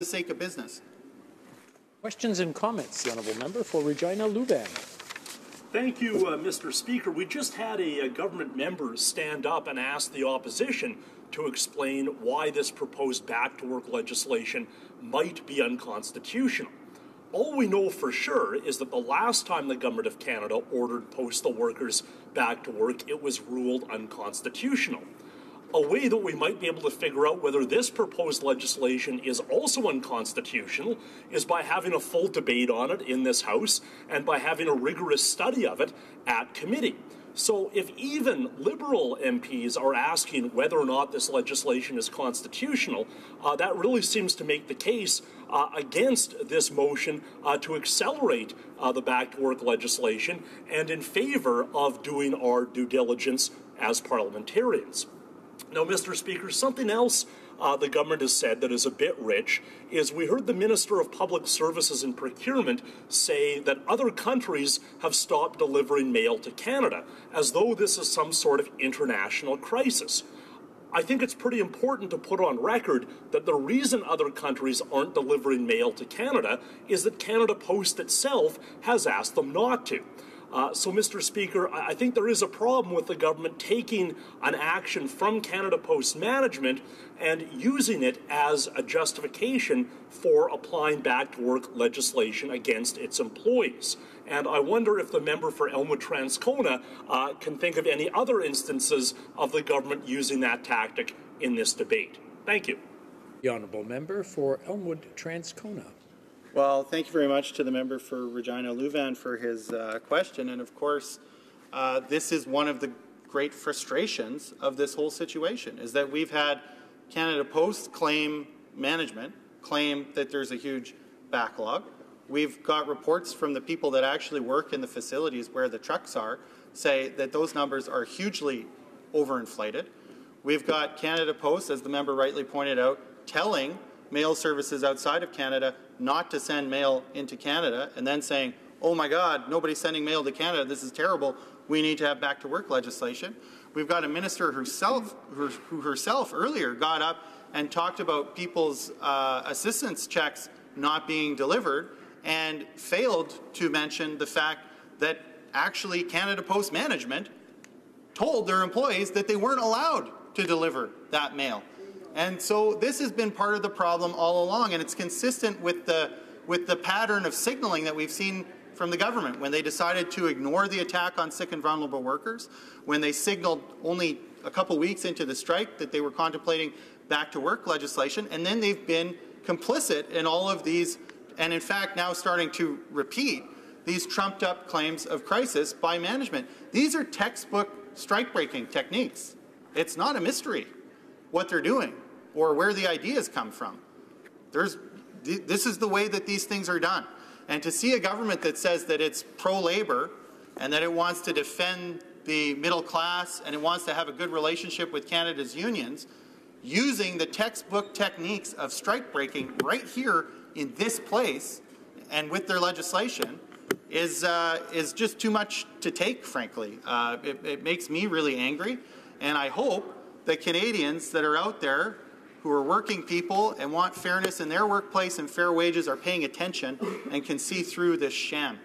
the sake of business. Questions and comments. The Honourable Member for Regina, Lewvan. Thank you, Mr. Speaker. We just had a government member stand up and ask the opposition to explain why this proposed back-to-work legislation might be unconstitutional. All we know for sure is that the last time the Government of Canada ordered postal workers back to work, it was ruled unconstitutional. A way that we might be able to figure out whether this proposed legislation is also unconstitutional is by having a full debate on it in this House and by having a rigorous study of it at committee. So if even Liberal MPs are asking whether or not this legislation is constitutional, that really seems to make the case against this motion to accelerate the back-to-work legislation and in favor of doing our due diligence as parliamentarians. Now, Mr. Speaker, something else the government has said that is a bit rich is we heard the Minister of Public Services and Procurement say that other countries have stopped delivering mail to Canada, as though this is some sort of international crisis. I think it's pretty important to put on record that the reason other countries aren't delivering mail to Canada is that Canada Post itself has asked them not to. So, Mr. Speaker, I think there is a problem with the government taking an action from Canada Post management and using it as a justification for applying back-to-work legislation against its employees. And I wonder if the member for Elmwood Transcona can think of any other instances of the government using that tactic in this debate. Thank you. The Honourable Member for Elmwood Transcona. Well, thank you very much to the member for Regina, Lewvan, for his question. And of course, this is one of the great frustrations of this whole situation, is that we've had Canada Post management claim that there's a huge backlog. We've got reports from the people that actually work in the facilities where the trucks are say that those numbers are hugely overinflated. We've got Canada Post, as the member rightly pointed out, telling mail services outside of Canada not to send mail into Canada, and then saying, oh my God, nobody's sending mail to Canada, this is terrible, we need to have back-to-work legislation. We've got a minister who herself earlier got up and talked about people's assistance checks not being delivered and failed to mention the fact that actually Canada Post management told their employees that they weren't allowed to deliver that mail. And so this has been part of the problem all along, and it's consistent with the pattern of signaling that we've seen from the government when they decided to ignore the attack on sick and vulnerable workers, when they signaled only a couple weeks into the strike that they were contemplating back-to-work legislation, and then they've been complicit in all of these, and in fact now starting to repeat these trumped-up claims of crisis by management. These are textbook strike-breaking techniques. It's not a mystery what they're doing or where the ideas come from. This is the way that these things are done. And to see a government that says that it's pro-labor and that it wants to defend the middle class and it wants to have a good relationship with Canada's unions, using the textbook techniques of strike breaking right here in this place and with their legislation is just too much to take, frankly. It makes me really angry, and I hope that Canadians that are out there who are working people and want fairness in their workplace and fair wages are paying attention and can see through this sham.